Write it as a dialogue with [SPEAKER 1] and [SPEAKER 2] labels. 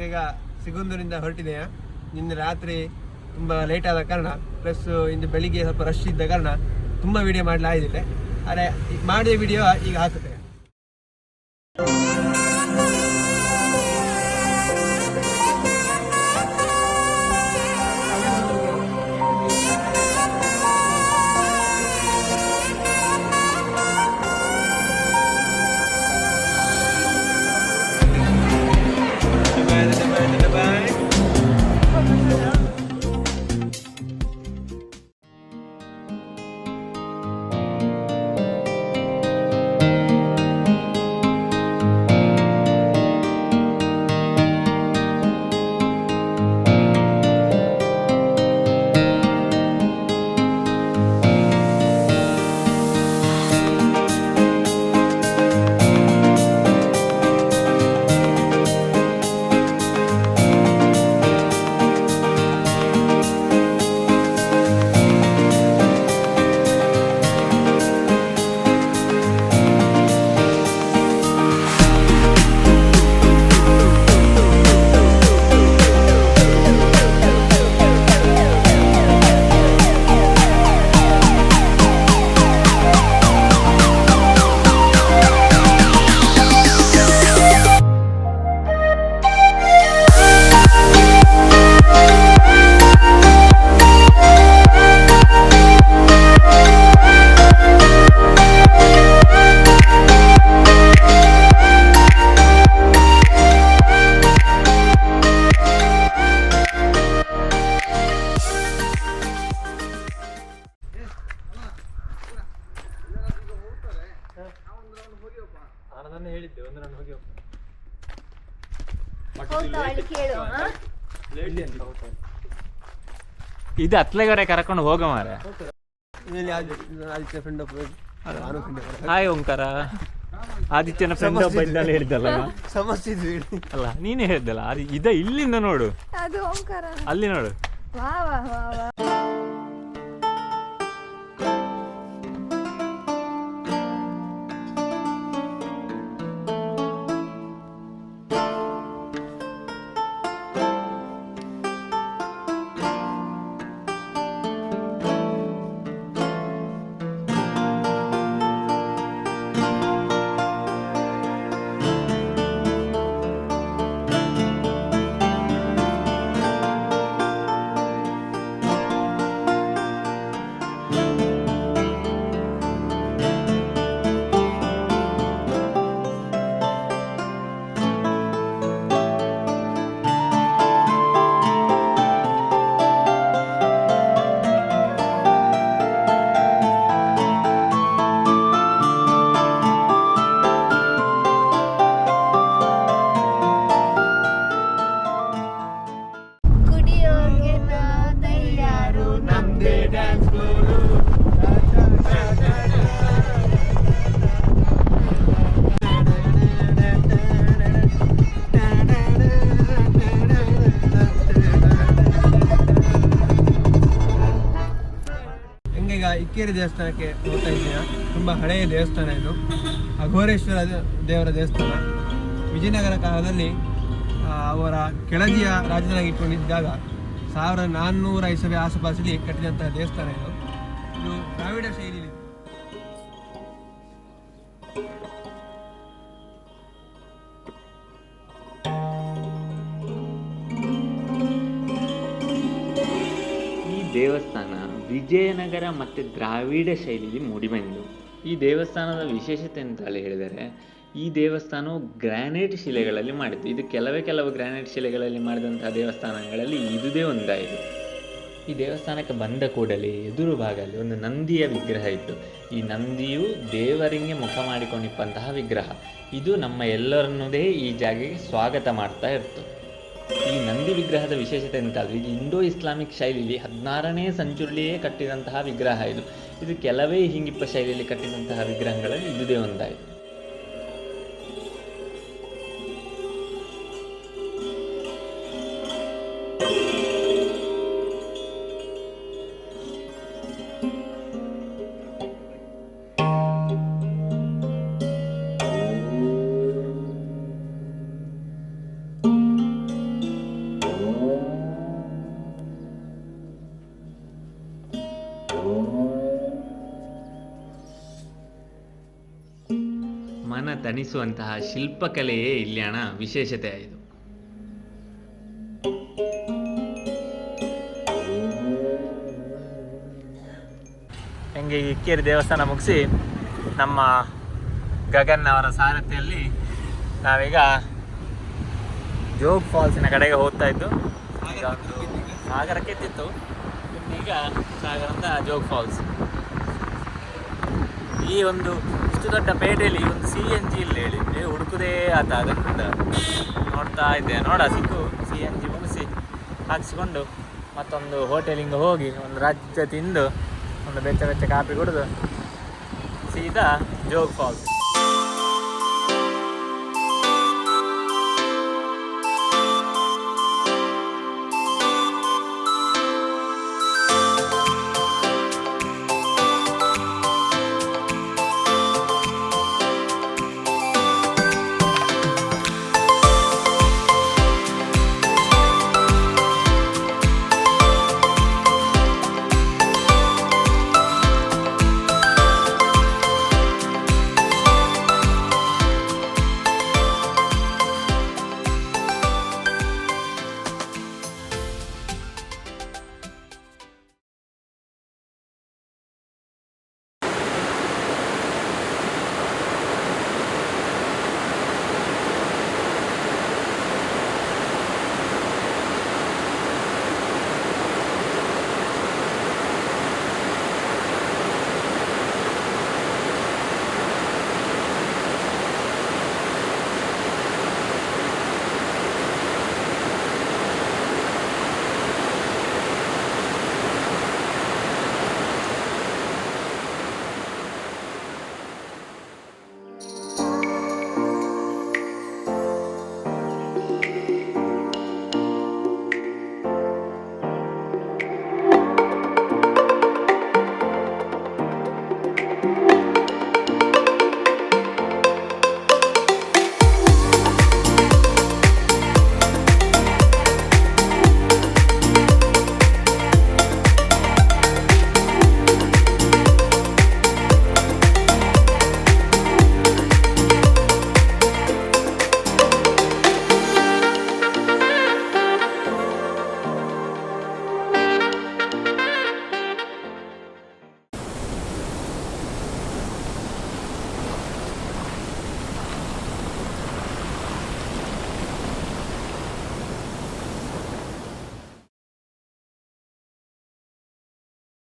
[SPEAKER 1] ಈಗ ಸಿಗುಂದೂರಿಂದ ಹೊರಟಿದೆಯಾ. ನಿನ್ನೆ ರಾತ್ರಿ ತುಂಬ ಲೇಟ್ ಆದ ಕಾರಣ ಪ್ಲಸ್ ಇಂದು ಬೆಳಿಗ್ಗೆ ಸ್ವಲ್ಪ ರಶ್ ಇದ್ದ ಕಾರಣ ತುಂಬ ವಿಡಿಯೋ ಮಾಡಲಾಗಿದ್ದಿಲ್ಲ. ಆದರೆ ಮಾಡಿದ ವಿಡಿಯೋ ಈಗ ಹಾಕುತ್ತೆ. ಹೇಳಿದ್ದೆ ಒಂದು ರನ್ ಹೋಗಿ
[SPEAKER 2] ಇದು ಅತ್ಲೆಗರೆ ಕರ್ಕೊಂಡು ಹೋಗ ಮಾರೆ. ಹಾಯ್ ಓಂಕಾರ, ಆದಿತ್ಯನ ಫ್ರೆಂಡ್ ಒಬ್ಬ ಇದ್ದಲ್ಲ ಹೇಳಿದ್ದಲ್ಲ
[SPEAKER 1] ಸಮಸ್ಯೆ
[SPEAKER 2] ಅಲ್ಲ, ನೀನೇ ಹೇಳಿದ್ದಲ್ಲ ಅದು ಇಲ್ಲಿಂದ ನೋಡು, ಅಲ್ಲಿ ನೋಡು.
[SPEAKER 1] ಇಕ್ಕೇರಿ ದೇವಸ್ಥಾನಕ್ಕೆ ಹೋಗ್ತಾ ಇದ್ದೀರಾ. ತುಂಬ ಹಳೆಯ ದೇವಸ್ಥಾನ ಇದು, ಅಘೋರೇಶ್ವರ ದೇವರ ದೇವಸ್ಥಾನ. ವಿಜಯನಗರ ಕಾಲದಲ್ಲಿ ಅವರ ಕೆಳದಿಯ ರಾಜಧಾನಿಯಾಗಿ ಇಟ್ಟುಕೊಂಡಿದ್ದಾಗ 1400 ಇಸವಿ ಆಸುಪಾಸಲ್ಲಿ ಕಟ್ಟಿದಂತಹ ದೇವಸ್ಥಾನ ಇದು. ಇದು ದ್ರಾವಿಡ ಶೈಲಿಯಲ್ಲಿ.
[SPEAKER 2] ದೇವಸ್ಥಾನ ವಿಜಯನಗರ ಮತ್ತು ದ್ರಾವಿಡ ಶೈಲಿಯಲ್ಲಿ ಮೂಡಿಬಂದು. ಈ ದೇವಸ್ಥಾನದ ವಿಶೇಷತೆ ಅಂತ ಹೇಳಿದರೆ, ಈ ದೇವಸ್ಥಾನವು ಗ್ರಾನೈಟ್ ಶಿಲೆಗಳಲ್ಲಿ ಮಾಡಿದ್ದು. ಇದು ಕೆಲವು ಗ್ರಾನೈಟ್ ಶಿಲೆಗಳಲ್ಲಿ ಮಾಡಿದಂತಹ ದೇವಸ್ಥಾನಗಳಲ್ಲಿ ಇದುದೇ ಒಂದಾಯಿತು. ಈ ದೇವಸ್ಥಾನಕ್ಕೆ ಬಂದ ಕೂಡಲೇ ಎದುರು ಭಾಗದಲ್ಲಿ ಒಂದು ನಂದಿಯ ವಿಗ್ರಹ ಇತ್ತು. ಈ ನಂದಿಯು ದೇವರಿಗೆ ಮುಖ ಮಾಡಿಕೊಂಡಿಪ್ಪಂತಹ ವಿಗ್ರಹ. ಇದು ನಮ್ಮ ಎಲ್ಲರನ್ನದೇ ಈ ಜಾಗಕ್ಕೆ ಸ್ವಾಗತ ಮಾಡ್ತಾ ಇತ್ತು. ಈ ನಂದಿ ವಿಗ್ರಹದ ವಿಶೇಷತೆ ಎಂತಾದರೆ, ಇದು ಇಂಡೋ ಇಸ್ಲಾಮಿಕ್ ಶೈಲಿಯಲ್ಲಿ 16ನೇ ಸೆಂಚುರಿಯೇ ಕಟ್ಟಿದಂತಹ ವಿಗ್ರಹ ಇದು. ಇದು ಕೆಲವೇ ಹಿಂಗಿಪ್ಪ ಶೈಲಿಯಲ್ಲಿ ಕಟ್ಟಿದಂತಹ ವಿಗ್ರಹಗಳಲ್ಲಿ ಇದುದೇ ಒಂದಾಯಿತು. ತಣಿಸುವಂತಹ ಶಿಲ್ಪಕಲೆಯೇ ಇಲ್ಲಿನ ವಿಶೇಷತೆ ಆಯಿತು.
[SPEAKER 3] ಹೆಂಗೆ ಈ ಇಕ್ಕೇರಿ ದೇವಸ್ಥಾನ ಮುಗಿಸಿ ನಮ್ಮ ಗಗನ್ ಅವರ ಸಾರಥ್ಯದಲ್ಲಿ ನಾವೀಗ ಜೋಗ್ ಫಾಲ್ಸಿನ ಕಡೆಗೆ ಹೋಗ್ತಾ ಇದ್ದು. ಈಗ ಒಂದು ಸಾಗರಕ್ಕೆ ಎತ್ತಿತ್ತು, ಇನ್ನೀಗ ಸಾಗರದ ಜೋಗ್ ಫಾಲ್ಸ್. ಈ ಒಂದು ಇಷ್ಟು ದೊಡ್ಡ ಪೇಟೆಯಲ್ಲಿ ಒಂದು CNG ಇಲ್ಲಿ ಹೇಳಿ ಹುಡುಕುದೇ ಆತ, ಅದರಿಂದ ನೋಡ್ತಾ ಇದ್ದೆ. ಸಿಕ್ಕು CNG ಮುಗಿಸಿ ಹಾಕಿಸ್ಕೊಂಡು ಮತ್ತೊಂದು ಹೋಟೆಲಿಂಗ್ ಹೋಗಿ ಒಂದು ರಾಜ್ಯ ತಿಂದು ಒಂದು ಬೆಚ್ಚ ಕಾಫಿ ಕುಡಿದು ಸೀದಾ ಜೋಗ್ ಫಾಲ್ಸ್.